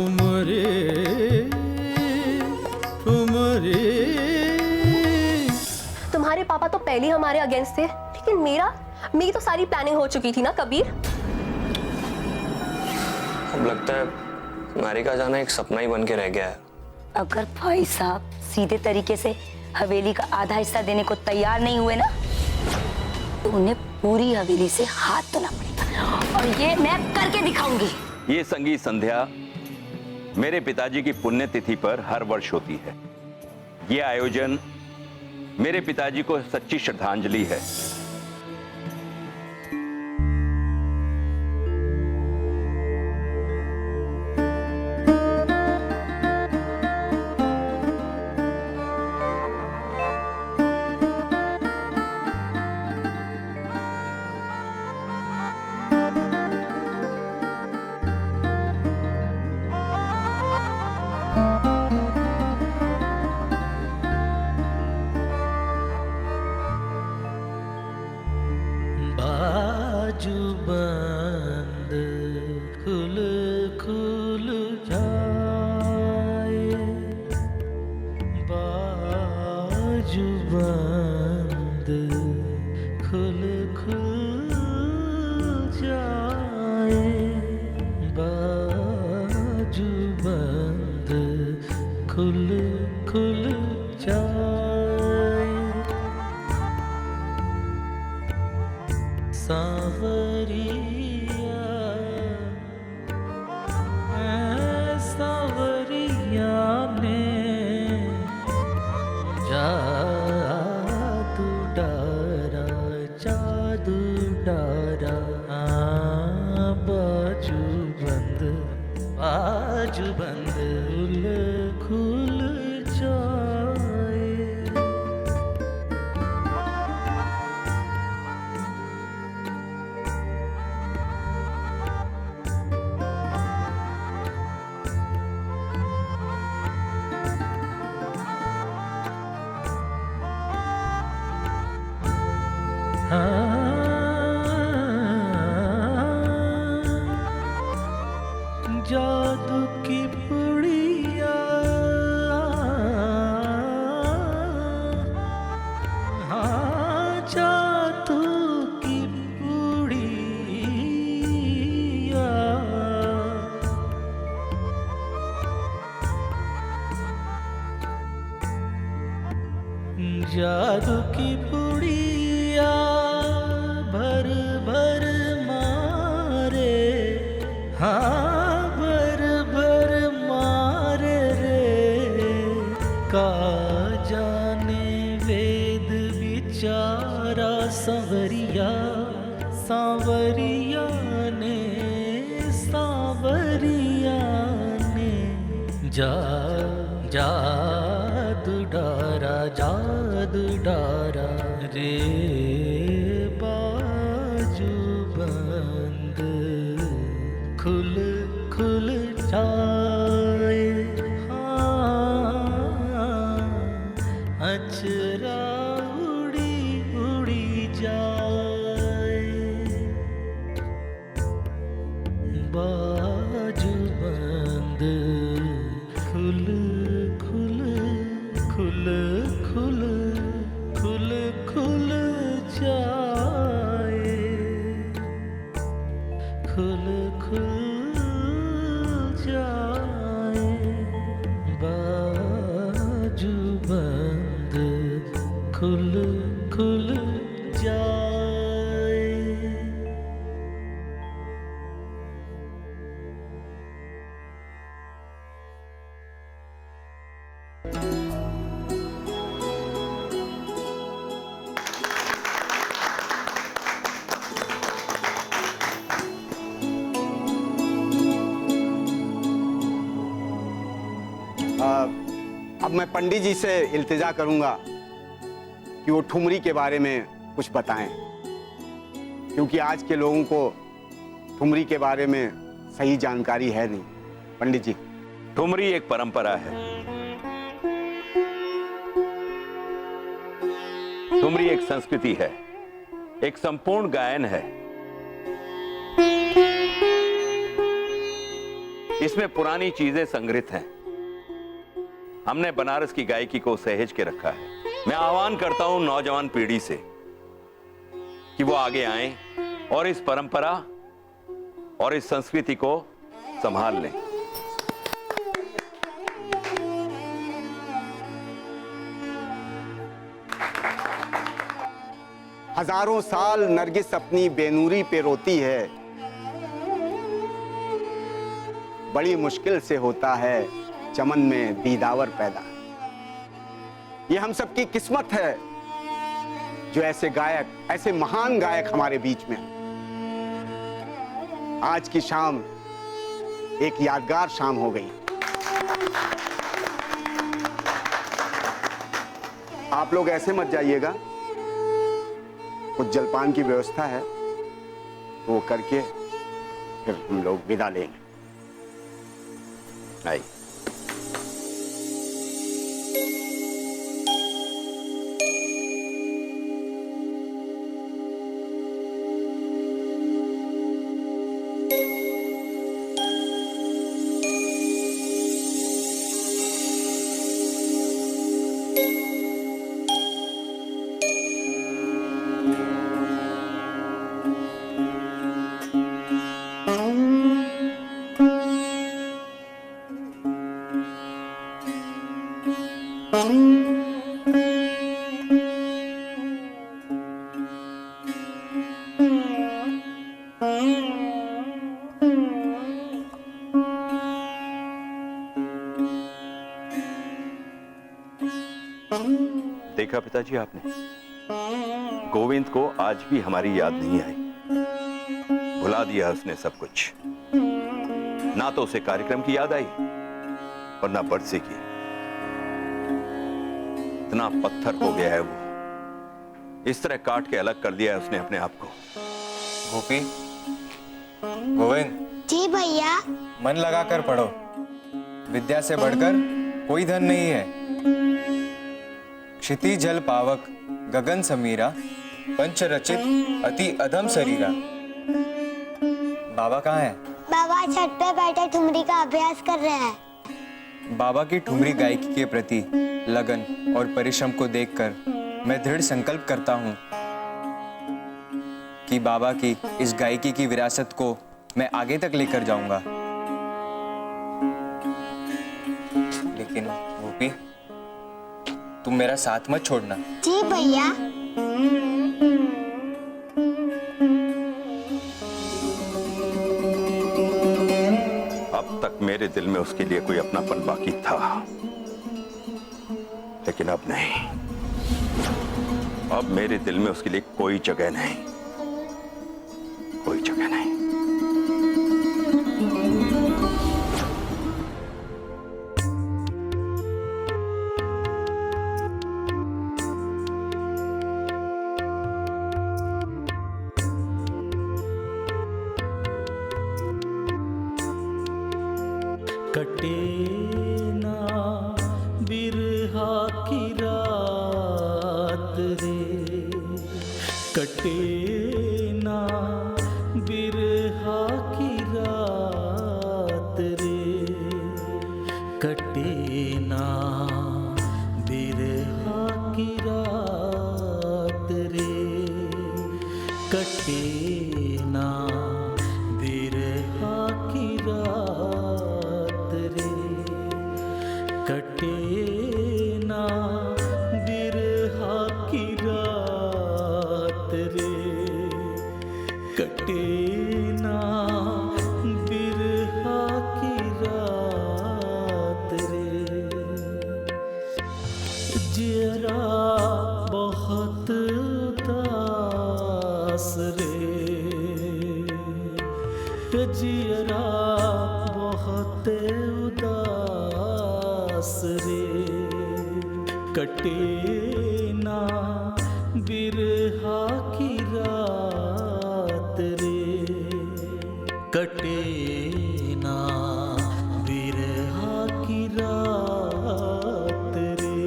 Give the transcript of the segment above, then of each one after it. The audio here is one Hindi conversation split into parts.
ठुमरी ठुमरी। तुम्हारे पापा तो पहले ही हमारे अगेंस्ट थे, लेकिन मेरी तो सारी प्लानिंग हो चुकी थी ना कबीर। अब लगता है नारी का जाना एक सपना ही बन के रह गया है। अगर भाई साहब सीधे तरीके से हवेली का आधा हिस्सा देने को तैयार नहीं हुए ना, तो उन्हें पूरी हवेली से हाथ धोना पड़ेगा, और ये मैं करके दिखाऊंगी। ये संगीत संध्या मेरे पिताजी की पुण्यतिथि पर हर वर्ष होती है। ये आयोजन मेरे पिताजी को सच्ची श्रद्धांजलि है। बाजू बंद खुल खुल जाए, बाजू बंद खुल खुल जाए, बाजू बंद खुल खुल जाए। सावरिया सावरिया ने जादू डारा जादू डारा। बाजू बंद खुल जाए। जादू की पुड़िया, हाँ जादू की पुड़िया। जादू की पुड़िया भर भर मारे, हाँ भर भर मारे रे। का जाने वेद विचारा सांवरिया, सांवरिया ने जादू डारा रे। बाजू बंद खुल खुल जाए, हाँ अचरा उड़ी उड़ी जाए। बाजू बंद खुल खुल खुल खुल खुल खुल जाए, खुल खुल जाए। बाजू बंद खुल खुल जाए। अब मैं पंडित जी से इल्तिजा करूंगा कि वो ठुमरी के बारे में कुछ बताएं, क्योंकि आज के लोगों को ठुमरी के बारे में सही जानकारी है नहीं। पंडित जी। ठुमरी एक परंपरा है। ठुमरी एक संस्कृति है, एक संपूर्ण गायन है। इसमें पुरानी चीजें संग्रहित हैं। हमने बनारस की गायकी को सहेज के रखा है। मैं आह्वान करता हूं नौजवान पीढ़ी से कि वो आगे आएं और इस परंपरा और इस संस्कृति को संभाल लें। हजारों साल नरगिस अपनी बेनूरी पे रोती है, बड़ी मुश्किल से होता है चमन में दीदावर पैदा। ये हम सबकी किस्मत है जो ऐसे गायक, ऐसे महान गायक हमारे बीच में। आज की शाम एक यादगार शाम हो गई। आप लोग ऐसे मत जाइएगा, कुछ जलपान की व्यवस्था है तो वो करके फिर हम लोग विदा लेंगे। आइए। देखा पिताजी आपने, गोविंद को आज भी हमारी याद नहीं आई। भुला दिया उसने सब कुछ। ना तो उसे कार्यक्रम की याद आई और ना बरसे की। इतना पत्थर हो गया है वो, इस तरह काट के अलग कर दिया है उसने अपने आप को। गोपी, गोविंद। जी भैया। मन लगाकर पढ़ो, विद्या से बढ़कर कोई धन नहीं है। क्षिति जल पावक गगन समीरा, पंच रचित अति अधम शरीरा। बाबा कहाँ है? बाबा छत पे बैठे ठुमरी का अभ्यास कर रहे हैं। बाबा की ठुमरी गायकी के प्रति लगन और परिश्रम को देखकर मैं दृढ़ संकल्प करता हूँ कि बाबा की इस गायकी की विरासत को मैं आगे तक लेकर जाऊंगा। लेकिन गोपी, तुम मेरा साथ मत छोड़ना। जी भैया। अब तक मेरे दिल में उसके लिए कोई अपनापन बाकी था, लेकिन अब नहीं। अब मेरे दिल में उसके लिए कोई जगह नहीं, कोई जगह नहीं। कटे ना बिरहा की रात रे, कटे ना बिरहा की रात रे, कटे ना बिरहा की रात रे, कटे ना बिरहा की रात रे, कटे ना बिरहा की रात रे, कटे ना बिरहा की रात रे। जियरा बहुत उदास रे, जियरा बहुत उदास रे, कटे ना बिरहा की रात रे, कटे ना बिरहा की रात रे।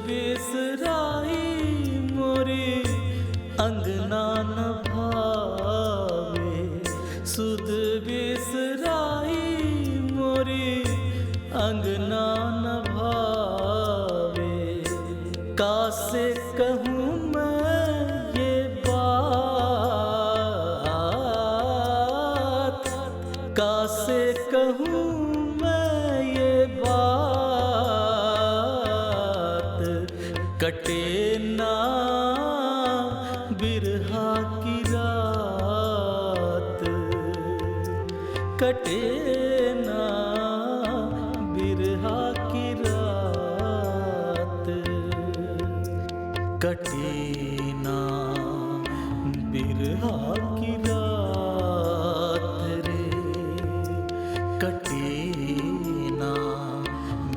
बिसराई मोरी अंगना न भावे, सुध बिसराई मोरी अंगना न भावे। कासे कहूँ मैं ये बात, कासे कहूँ मैं ये बात, कटे ना बिरहा की रात, कटे ना बिरहा की रात, कटे ना बिरहा की रात रे, कटे ना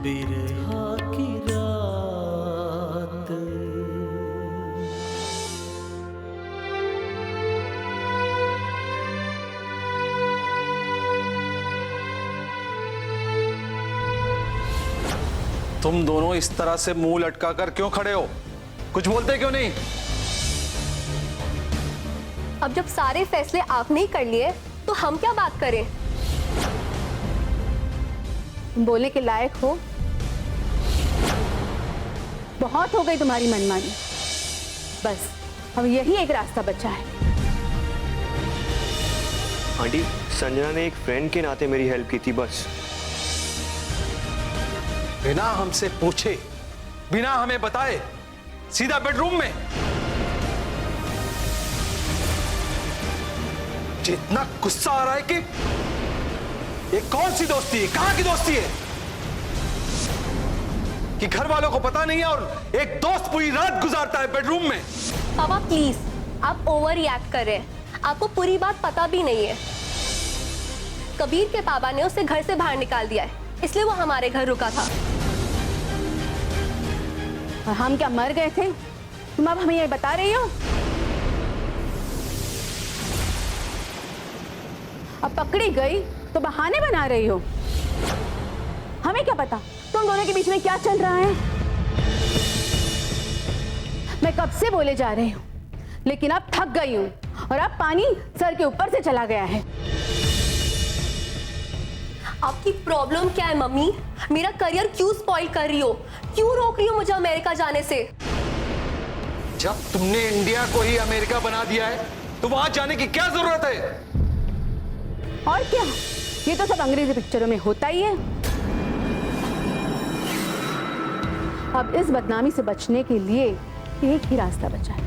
बिरहा की रात। तुम दोनों इस तरह से मुंह लटका कर क्यों खड़े हो? कुछ बोलते क्यों नहीं? अब जब सारे फैसले आपने ही कर लिए तो हम क्या बात करें? तुम बोलने के लायक हो। बहुत हो गई तुम्हारी मनमानी। बस अब यही एक रास्ता बचा है। आंटी, संजना ने एक फ्रेंड के नाते मेरी हेल्प की थी बस। बिना हमसे पूछे, बिना हमें बताए सीधा बेडरूम में। जितना गुस्सा आ रहा है कि ये कौन सी दोस्ती है, कहां की दोस्ती है कि घर वालों को पता नहीं है और एक दोस्त पूरी रात गुजारता है बेडरूम में। पापा प्लीज, आप ओवर रिएक्ट कर रहे हैं। आपको पूरी बात पता भी नहीं है। कबीर के पापा ने उसे घर से बाहर निकाल दिया है, इसलिए वो हमारे घर रुका था। और हम क्या मर गए थे? तुम अब हमें ये बता रही हो? अब पकड़ी गई तो बहाने बना रही हो। हमें क्या पता तुम दोनों के बीच में क्या चल रहा है। मैं कब से बोले जा रही हूं, लेकिन अब थक गई हूं और अब पानी सर के ऊपर से चला गया है। आपकी प्रॉब्लम क्या है मम्मी? मेरा करियर क्यों स्पॉइल कर रही हो? क्यों रोक रही हो मुझे अमेरिका जाने से? जब तुमने इंडिया को ही अमेरिका बना दिया है तो वहां जाने की क्या जरूरत है? और क्या, ये तो सब अंग्रेजी पिक्चरों में होता ही है। अब इस बदनामी से बचने के लिए एक ही रास्ता बचा है,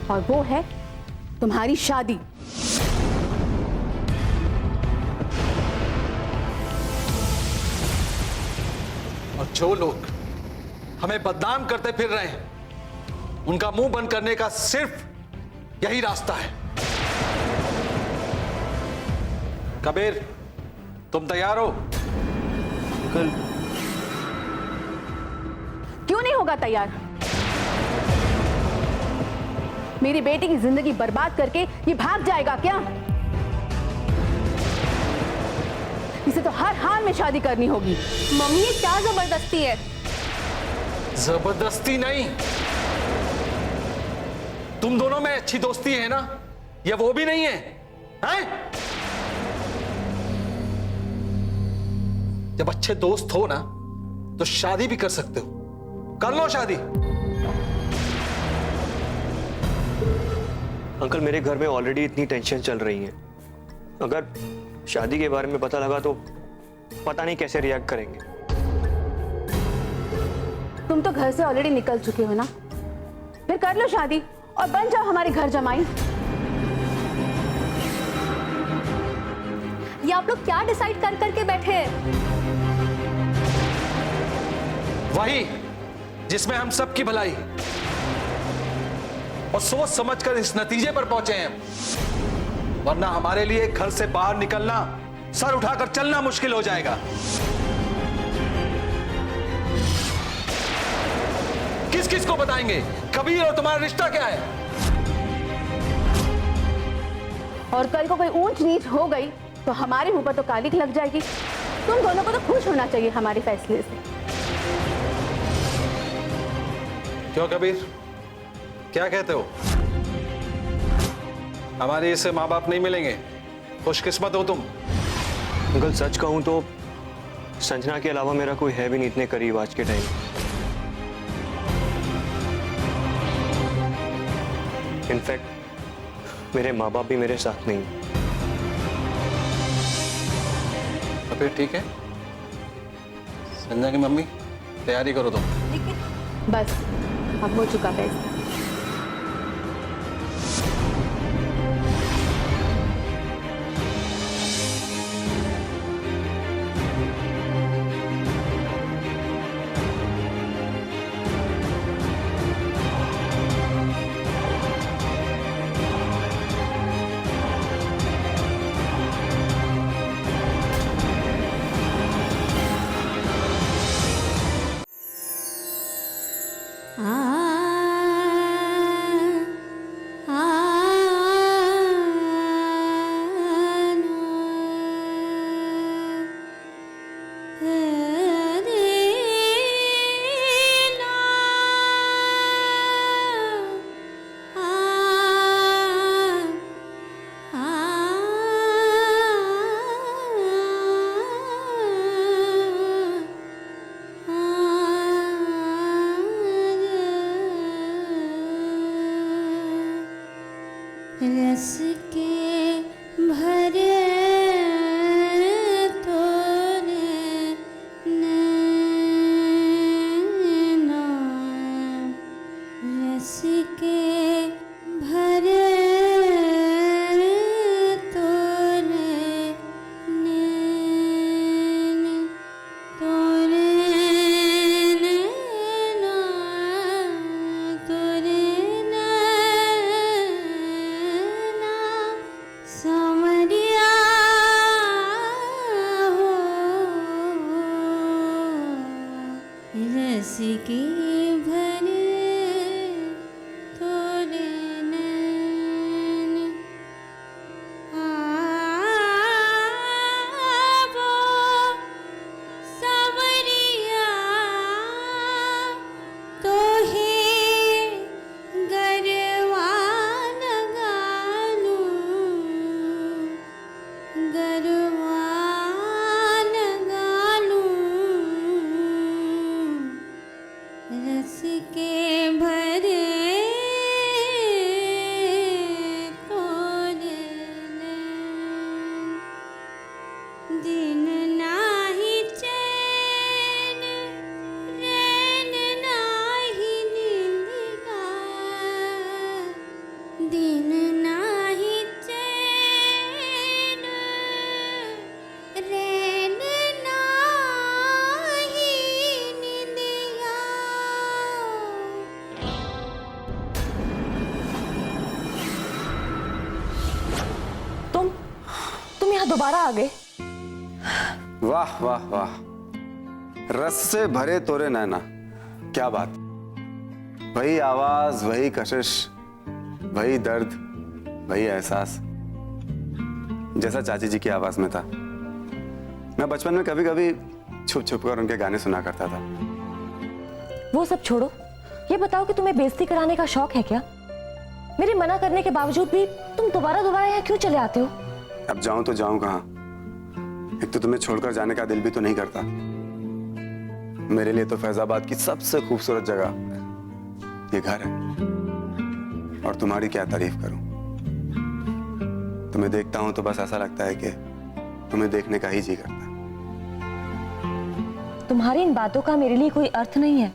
और वो है तुम्हारी शादी। और जो लोग हमें बदनाम करते फिर रहे हैं, उनका मुंह बंद करने का सिर्फ यही रास्ता है। कबीर, तुम तैयार हो? अंकल, क्यों नहीं होगा तैयार? मेरी बेटी की जिंदगी बर्बाद करके ये भाग जाएगा क्या? इसे तो हर हाल में शादी करनी होगी। मम्मी ये क्या जबरदस्ती है? जबरदस्ती नहीं, तुम दोनों में अच्छी दोस्ती है ना, ये वो भी नहीं है, हैं? जब अच्छे दोस्त हो ना तो शादी भी कर सकते हो। कर लो शादी। अंकल, मेरे घर में ऑलरेडी इतनी टेंशन चल रही है। अगर शादी के बारे में पता लगा तो पता नहीं कैसे रिएक्ट करेंगे। तुम तो घर से ऑलरेडी निकल चुके हो ना, फिर कर लो शादी और बन जाओ हमारे घर जमाई। ये आप लोग क्या डिसाइड कर करके बैठे हैं? वही जिसमें हम सबकी भलाई और सोच समझकर इस नतीजे पर पहुंचे हैं, वरना हमारे लिए घर से बाहर निकलना, सर उठाकर चलना मुश्किल हो जाएगा। किस किस को बताएंगे कबीर और तुम्हारा रिश्ता क्या है? और कल को कोई ऊंच नीच हो गई तो हमारे मुंह पर तो कालिक लग जाएगी। तुम दोनों को तो खुश होना चाहिए हमारे फैसले से। क्यों कबीर, क्या कहते हो? हमारे इससे माँ बाप नहीं मिलेंगे? खुशकिस्मत हो तुम। अंकल सच कहूं तो संजना के अलावा मेरा कोई है भी नहीं इतने करीब आज के टाइम। इनफैक्ट मेरे माँ बाप भी मेरे साथ नहीं। तो फिर ठीक है, संजना की मम्मी तैयारी करो तुम। बस अब हो चुका फैसला। रस के भरे तोरे नैना, रस के भरे तोरे नैना, तोरे नैना, तोरे समरिया हो, रस के भरे तोरे नैन, वो समरिया तो ही गरवा लगालू, गरवा लगालू, रस के भरे तोरे नैन, दिन नाही चैन, रैन नाही नींदिया, दिन नाही चैन, रैन नाही नींदिया। तुम यहाँ दोबारा आ गए? वाह वाह वाह, रस से भरे तोरे नैना, क्या बात। वही आवाज, वही कशिश, वही दर्द, वही एहसास, जैसा चाची जी की आवाज में था। मैं बचपन में कभी कभी छुप छुप कर उनके गाने सुना करता था। वो सब छोड़ो, ये बताओ कि तुम्हें बेइज्जती कराने का शौक है क्या? मेरे मना करने के बावजूद भी तुम दोबारा दोबारा यहाँ क्यों चले आते हो? अब जाऊं तो जाऊं कहाँ? एक तो तुम्हें छोड़कर जाने का दिल भी तो नहीं करता। मेरे लिए तो फैजाबाद की सबसे खूबसूरत जगह ये घर है, और तुम्हारी क्या तारीफ करूं। तुम्हें देखता हूं तो बस ऐसा लगता है कि तुम्हें देखने का ही जी करता है। तुम्हारी इन बातों का मेरे लिए कोई अर्थ नहीं है।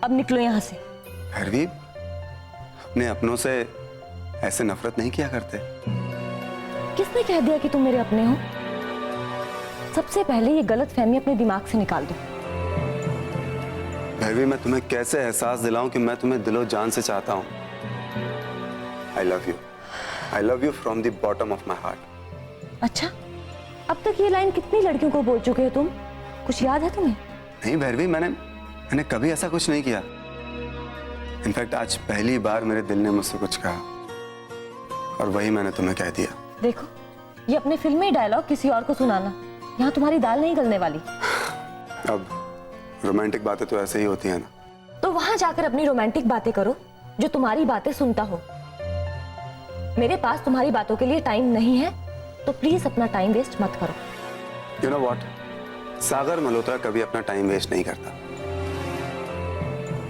अब निकलो यहाँ से। भैरवी, अपने अपनों से ऐसे नफरत नहीं किया करते। किसने कह दिया कि तुम मेरे अपने हो? सबसे पहले ये गलत फहमी अपने दिमाग से निकाल दो। भैरवी, मैं तुम्हें कैसे एहसास दिलाऊं कि मैं तुम्हें दिलो जान से चाहता हूं। I love you, I love you from the bottom of my heart. अच्छा, अब तक ये लाइन कितनी लड़कियों को बोल चुके हो तुम? कुछ याद है तुम्हें? नहीं भैरवी, मैंने कभी ऐसा कुछ नहीं किया। इनफैक्ट आज पहली बार मेरे दिल ने मुझसे कुछ कहा, और वही मैंने तुम्हें कह दिया। देखो, ये अपने फिल्मी डायलॉग किसी और को सुनाना यहाँ तुम्हारी दाल नहीं गलने वाली। अब रोमांटिक बातें तो ऐसे ही होती हैं ना। तो वहां जाकर अपनी रोमांटिक बातें करो जो तुम्हारी बातें सुनता हो। मेरे पास तुम्हारी बातों के लिए टाइम नहीं है, तो प्लीज अपना टाइम वेस्ट मत करो। यू नो व्हाट, सागर मल्होत्रा कभी अपना टाइम वेस्ट नहीं करता।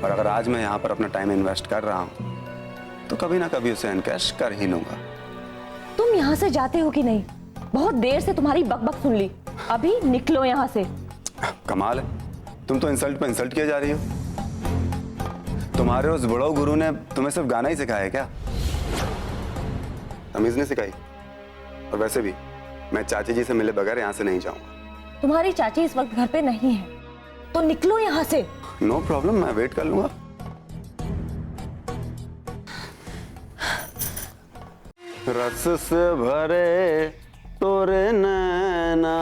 और अगर आज मैं यहाँ पर अपना टाइम इन्वेस्ट कर रहा हूँ तो कभी ना कभी उसे एनकैश कर ही लूंगा। तुम यहाँ से जाते हो कि नहीं? बहुत देर से तुम्हारी बकबक सुन ली, अभी निकलो यहाँ से। कमाल है, तुम तो इंसल्ट पे इंसल्ट किए जा रही हो। तुम्हारे उस बुढ़ऊ गुरु ने तुम्हें सिर्फ गाना ही सिखाया है क्या? तमीज नहीं सिखाई। और वैसे भी मैं चाची जी से मिले बगैर यहाँ से नहीं जाऊंगा। तुम्हारी चाची इस वक्त घर पे नहीं है, तो निकलो यहाँ से। नो प्रॉब्लम, मैं वेट कर लूंगा। रस से भरे तोरे नैना।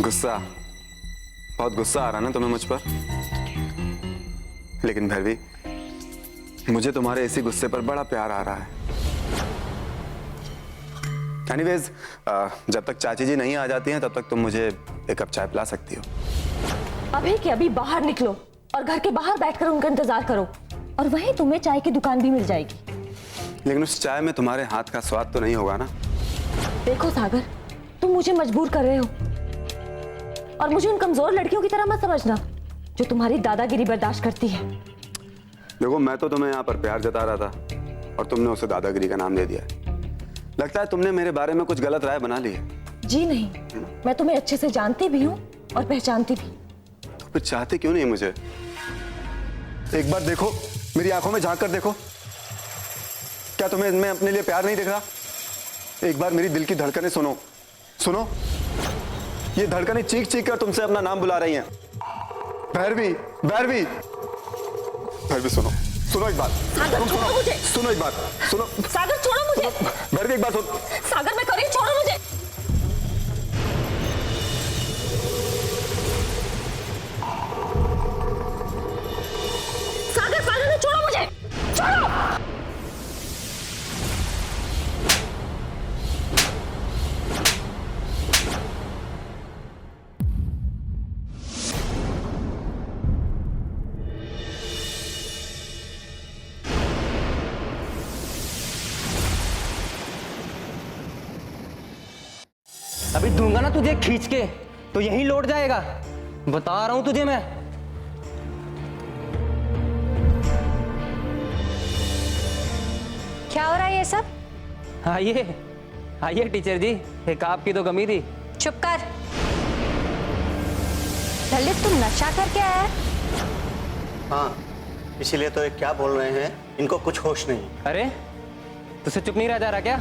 गुस्सा, बहुत गुस्सा आ रहा ना तुम्हें मुझ पर? लेकिन फिर भी मुझे तुम्हारे इसी गुस्से पर बड़ा प्यार आ रहा है। एनीवेज, जब तक चाची जी नहीं आ जाती हैं तब तक तुम मुझे एक कप चाय पिला सकती हो। अभी के अभी बाहर निकलो और घर के बाहर बैठकर उनका इंतजार करो, और वहीं तुम्हें चाय की दुकान भी मिल जाएगी। लेकिन उस चाय में तुम्हारे हाथ का स्वाद तो नहीं होगा ना? देखो सागर, तुम मुझे मजबूर कर रहे हो, और मुझे उन कमजोर लड़कियों की तरह मत समझना जो तुम्हारी दादागिरी बर्दाश्त करती है। देखो, मैं तो तुम्हें यहाँ पर प्यार जता रहा था और तुमने उसे दादागिरी का नाम दे दिया। लगता है तुमने मेरे बारे में कुछ गलत राय बना ली है। जी नहीं, मैं तुम्हें अच्छे से जानती भी हूँ और पहचानती भी। तो फिर चाहते क्यों नहीं मुझे? एक बार देखो, मेरी आंखों में झांक कर देखो। क्या तुम्हें मैं अपने लिए प्यार नहीं दिख रहा? एक बार मेरी दिल की धड़कनें सुनो। सुनो, ये धड़कनें चीख चीख कर तुमसे अपना नाम बुला रही हैं। भैरवी, भैरवी, भैरवी, सुनो, सुनो एक बात। सागर छोड़ो मुझे। सुनो एक बात, सुनो। सागर छोड़ो मुझे। भैरवी, एक बात सुन। सागर, मैं कर रही हूं, छोड़ो मुझे। सागर, सागर, ने छोड़ो मुझे, छोड़ो। अभी दूंगा ना तुझे खींच के, तो यहीं लौट जाएगा, बता रहा हूं तुझे मैं। क्या हो रहा है ये सब? आइए आइए टीचर जी, एक आपकी तो कमी थी। चुप कर। ललित, तुम नशा करके आया है? हाँ, इसीलिए तो ये क्या बोल रहे हैं, इनको कुछ होश नहीं। अरे तुझसे चुप नहीं रह जा रहा क्या?